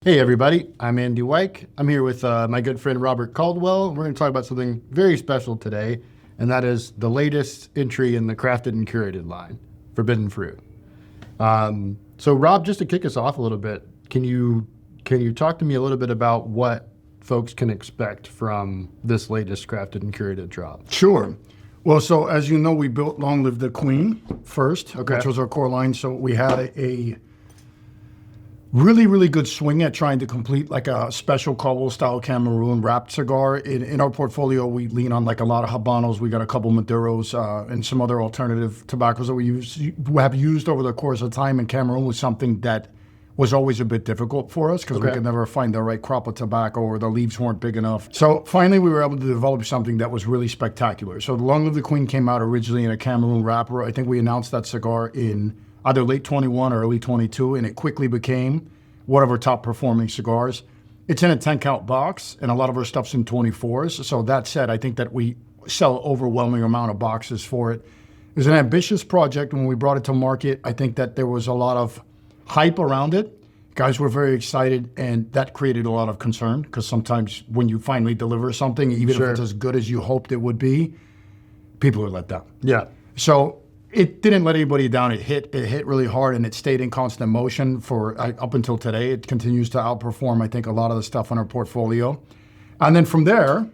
Hey everybody, I'm Andy Wike. I'm here with my good friend Robert Caldwell. We're going to talk about something very special today, and that is the latest entry in the Crafted and Curated line, Forbidden Fruit. So Rob, just to kick us off a little bit, can you talk to me a little bit about what folks can expect from this latest Crafted and Curated drop? Sure. Well, so as you know, we built Long Live the Queen first, which was our core line. So we had a really good swing at trying to complete like a special Caldwell-style Cameroon wrapped cigar. In our portfolio, we lean on like a lot of Habanos. We got a couple Maduros and some other alternative tobaccos that we have used over the course of time. And Cameroon was something that was always a bit difficult for us because we could never find the right crop of tobacco or the leaves weren't big enough. So finally, we were able to develop something that was really spectacular. So the Long Live the Queen came out originally in a Cameroon wrapper. I think we announced that cigar in either late 21 or early 22, and it quickly became one of our top performing cigars. It's in a 10 count box, and a lot of our stuff's in 24s. So that said, I think that we sell overwhelming amount of boxes for it. It was an ambitious project when we brought it to market. I think that there was a lot of hype around it. Guys were very excited, and that created a lot of concern because sometimes when you finally deliver something, even if it's as good as you hoped it would be, people are let down. Yeah. So it didn't let anybody down. It hit really hard, and it stayed in constant motion for up until today. It continues to outperform, I think, a lot of the stuff in our portfolio. And then from there,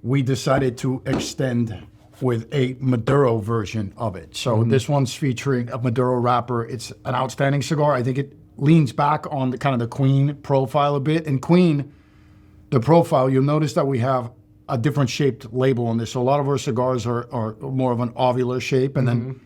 we decided to extend with a Maduro version of it. So this one's featuring a Maduro wrapper. It's an outstanding cigar. I think it leans back on the kind of the Queen profile a bit. In Queen, the profile, you'll notice that we have a different shaped label on this. So a lot of our cigars are more of an ovular shape, and then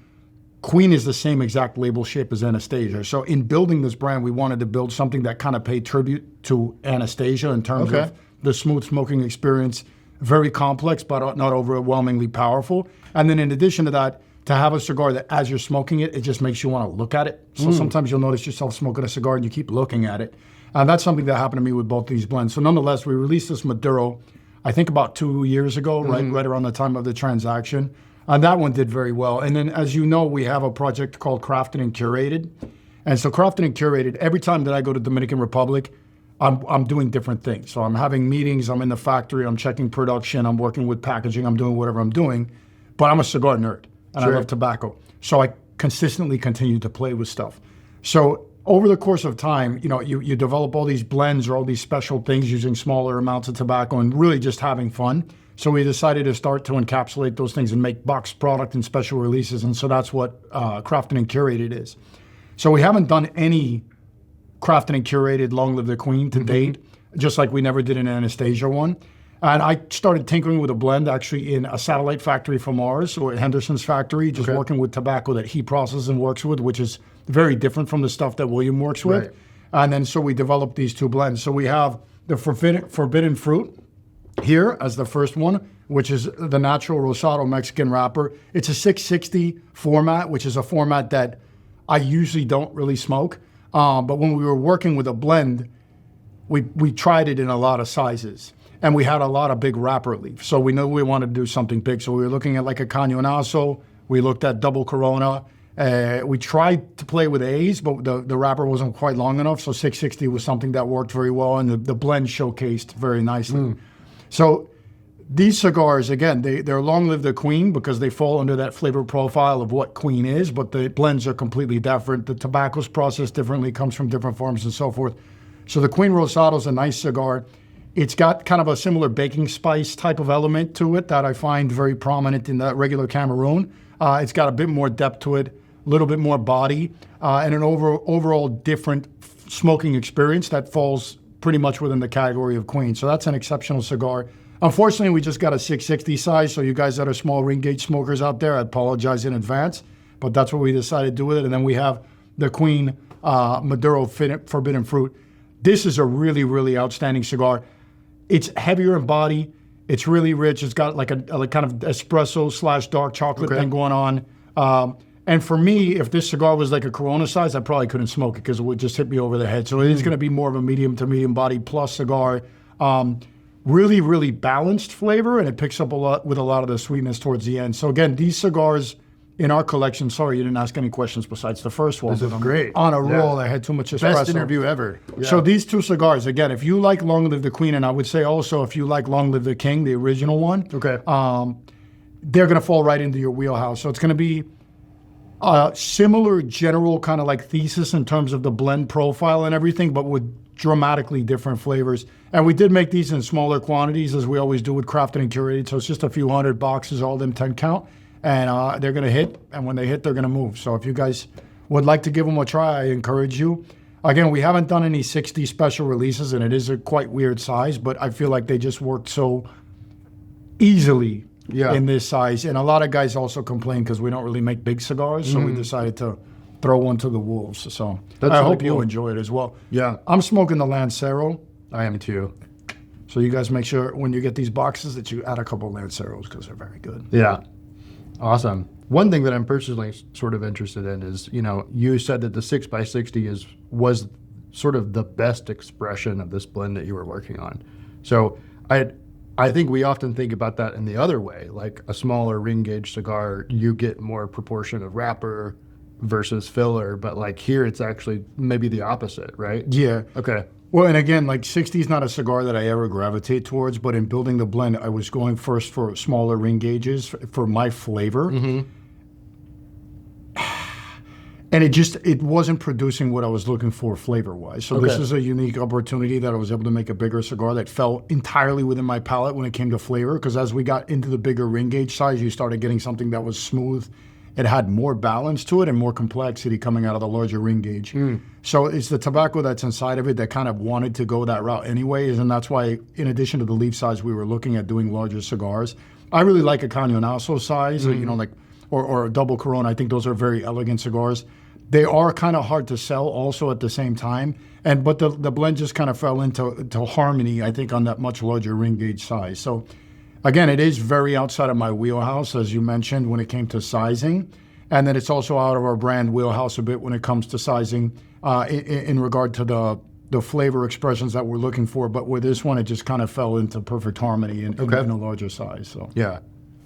Queen is the same exact label shape as Anastasia. So in building this brand, we wanted to build something that kind of paid tribute to Anastasia in terms of the smooth smoking experience, very complex, but not overwhelmingly powerful. And then in addition to that, to have a cigar that as you're smoking it, it just makes you want to look at it. So sometimes you'll notice yourself smoking a cigar and you keep looking at it. And that's something that happened to me with both these blends. So nonetheless, we released this Maduro, I think about 2 years ago, right around the time of the transaction. And that one did very well. And then, as you know, we have a project called Crafted and Curated. And so Crafted and Curated, every time that I go to Dominican Republic, I'm doing different things. So I'm having meetings, I'm in the factory, I'm checking production, I'm working with packaging, I'm doing whatever I'm doing. But I'm a cigar nerd, and I love tobacco. So I consistently continue to play with stuff. So over the course of time, you develop all these blends or all these special things using smaller amounts of tobacco and really just having fun. So we decided to start to encapsulate those things and make boxed product and special releases. And so that's what Crafted and Curated is. So we haven't done any Crafted and Curated Long Live the Queen to date, just like we never did an Anastasia one. And I started tinkering with a blend actually in a satellite factory from ours, or Henderson's factory, just working with tobacco that he processes and works with, which is very different from the stuff that William works with. Right. And then so we developed these two blends. So we have the Forbidden Fruit here as the first one, which is the Natural Rosado Mexican wrapper. It's a 660 format, which is a format that I usually don't really smoke. But when we were working with a blend, we tried it in a lot of sizes. And we had a lot of big wrapper leaf. So we knew we wanted to do something big. So we were looking at like a Cañonazo. We looked at double Corona. We tried to play with A's, but the wrapper wasn't quite long enough. So 660 was something that worked very well, and the blend showcased very nicely. So these cigars, again, they're Long Live the Queen because they fall under that flavor profile of what Queen is, but the blends are completely different. The tobacco's processed differently, comes from different farms and so forth. So the Queen Rosado is a nice cigar. It's got kind of a similar baking spice type of element to it that I find very prominent in that regular Cameroon. It's got a bit more depth to it, a little bit more body, and an overall different smoking experience that falls pretty much within the category of Queen. So that's an exceptional cigar. Unfortunately, we just got a 660 size, so you guys that are small ring gauge smokers out there, I apologize in advance, but that's what we decided to do with it. And then we have the Queen Maduro Forbidden Fruit. This is a really outstanding cigar. It's heavier in body. It's really rich. It's got like a kind of espresso / dark chocolate thing going on. And for me, if this cigar was like a Corona size, I probably couldn't smoke it because it would just hit me over the head. So it is going to be more of a medium to medium body plus cigar. Really balanced flavor, and it picks up a lot with a lot of the sweetness towards the end. So again, these cigars in our collection, sorry, you didn't ask any questions besides the first one. This is great. On a roll, I had too much espresso. Best interview ever. Yeah. So these two cigars, again, if you like Long Live the Queen, and I would say also if you like Long Live the King, the original one, Okay. they're going to fall right into your wheelhouse. So it's going to be a similar general kind of like thesis in terms of the blend profile and everything, but with dramatically different flavors. And we did make these in smaller quantities, as we always do with Crafted and Curated. So it's just a few hundred boxes, all them 10 count. And they're going to hit. And when they hit, they're going to move. So if you guys would like to give them a try, I encourage you. Again, we haven't done any 60 special releases, and it is a quite weird size, but I feel like they just worked so easily in this size. And a lot of guys also complain because we don't really make big cigars, so we decided to throw one to the wolves. So That's I really hope you cool. enjoy it as well. Yeah. I'm smoking the Lancero, I am too. so you guys make sure when you get these boxes that you add a couple Lanceros because they're very good. Yeah. Awesome. One thing that I'm personally sort of interested in is, you said that the 6x60 was sort of the best expression of this blend that you were working on. So I think we often think about that in the other way, like a smaller ring gauge cigar, you get more proportion of wrapper versus filler, but like here it's actually maybe the opposite, right? Yeah. Okay. Well, and again, like 60 is not a cigar that I ever gravitate towards, but in building the blend, I was going first for smaller ring gauges for my flavor. And it wasn't producing what I was looking for flavor-wise. So this is a unique opportunity that I was able to make a bigger cigar that fell entirely within my palate when it came to flavor, because as we got into the bigger ring gauge size, you started getting something that was smooth. It had more balance to it and more complexity coming out of the larger ring gauge. So it's the tobacco that's inside of it that kind of wanted to go that route anyways, and that's why, in addition to the leaf size, we were looking at doing larger cigars. I really like a Cañonazo size, or a double Corona. I think those are very elegant cigars. They are kind of hard to sell also at the same time, but the blend just kind of fell into harmony, I think, on that much larger ring gauge size. So again, it is very outside of my wheelhouse, as you mentioned, when it came to sizing. And then it's also out of our brand wheelhouse a bit when it comes to sizing in regard to the flavor expressions that we're looking for. But with this one, it just kind of fell into perfect harmony in a larger size. So Yeah.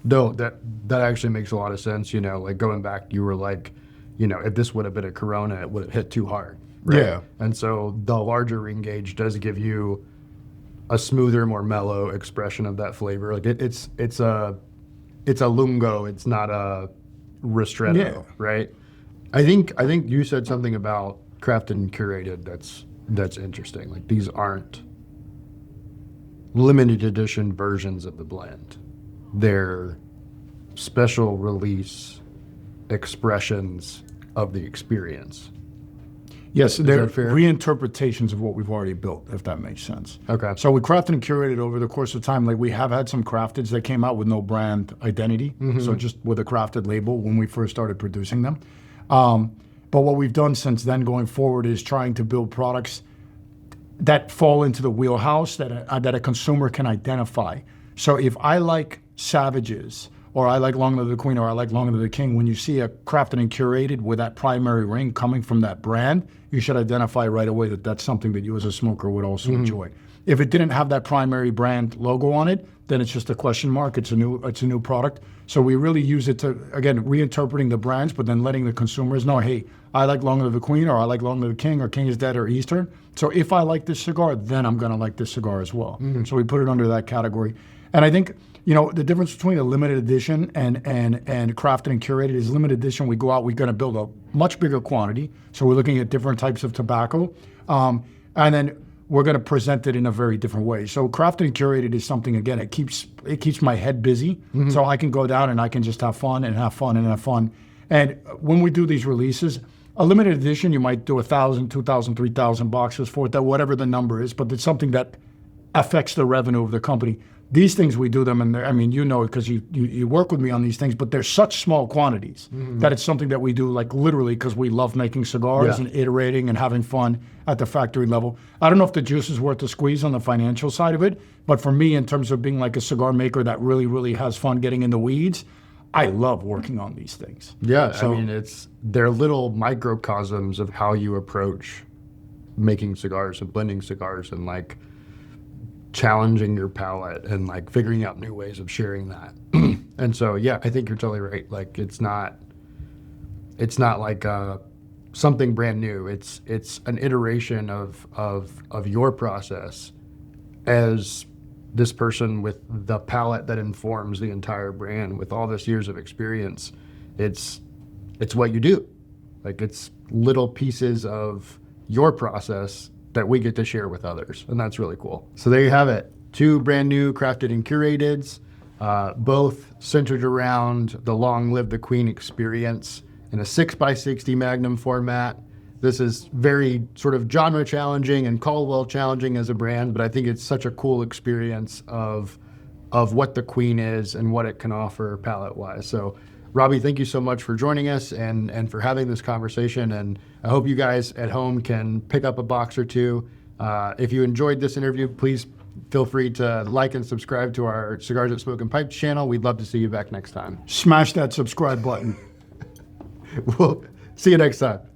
No, that actually makes a lot of sense. Like going back, you were like, if this would have been a Corona, it would have hit too hard. Right? Yeah. And so the larger ring gauge does give you a smoother, more mellow expression of that flavor. Like it's a lungo. It's not a ristretto, right? I think you said something about crafted and curated that's interesting. Like these aren't limited edition versions of the blend. They're special release expressions of the experience. Yes, they're that fair? reinterpretations of what we've already built, if that makes sense. Okay. So we crafted and curated over the course of time. Like we have had some crafteds that came out with no brand identity, so just with a crafted label when we first started producing them. But what we've done since then going forward is trying to build products that fall into the wheelhouse that a consumer can identify. So if I like Savages, or I like Long Live the Queen, or I like Long Live the King, when you see a crafted and curated with that primary ring coming from that brand, you should identify right away that that's something that you as a smoker would also enjoy. If it didn't have that primary brand logo on it, then it's just a question mark. It's a new product. So we really use it to, again, reinterpreting the brands, but then letting the consumers know, hey, I like Long Live the Queen, or I like Long Live the King, or King is Dead, or Eastern. So if I like this cigar, then I'm going to like this cigar as well. So we put it under that category. And I think, the difference between a limited edition and crafted and curated is limited edition. We go out, we're going to build a much bigger quantity. So we're looking at different types of tobacco. And then we're going to present it in a very different way. So crafted and curated is something, again, it keeps my head busy. So I can go down and I can just have fun and have fun and have fun. And when we do these releases, a limited edition, you might do 1,000, 2,000, 3,000 boxes for it, that whatever the number is, but it's something that affects the revenue of the company. These things, we do them, and because you work with me on these things, but they're such small quantities that it's something that we do like literally because we love making cigars and iterating and having fun at the factory level. I don't know if the juice is worth the squeeze on the financial side of it, but for me, in terms of being like a cigar maker that really, really has fun getting in the weeds, I love working on these things. Yeah, So- they're little microcosms of how you approach making cigars and blending cigars and like challenging your palate and like figuring out new ways of sharing that. And so, yeah, I think you're totally right. Like it's not it's not like something brand new. It's an iteration of your process as this person with the palate that informs the entire brand with all this years of experience. It's what you do. Like, it's little pieces of your process that we get to share with others, and that's really cool. So there you have it. 2 brand new Crafted and Curateds, both centered around the Long Live the Queen experience in a 6x60 Magnum format. This is very sort of genre challenging and Caldwell challenging as a brand, but I think it's such a cool experience of what the Queen is and what it can offer palate-wise. So Robbie, thank you so much for joining us and for having this conversation. And I hope you guys at home can pick up a box or two. If you enjoyed this interview, please feel free to like and subscribe to our Cigars at Smoke and Pipes channel. We'd love to see you back next time. Smash that subscribe button. We'll see you next time.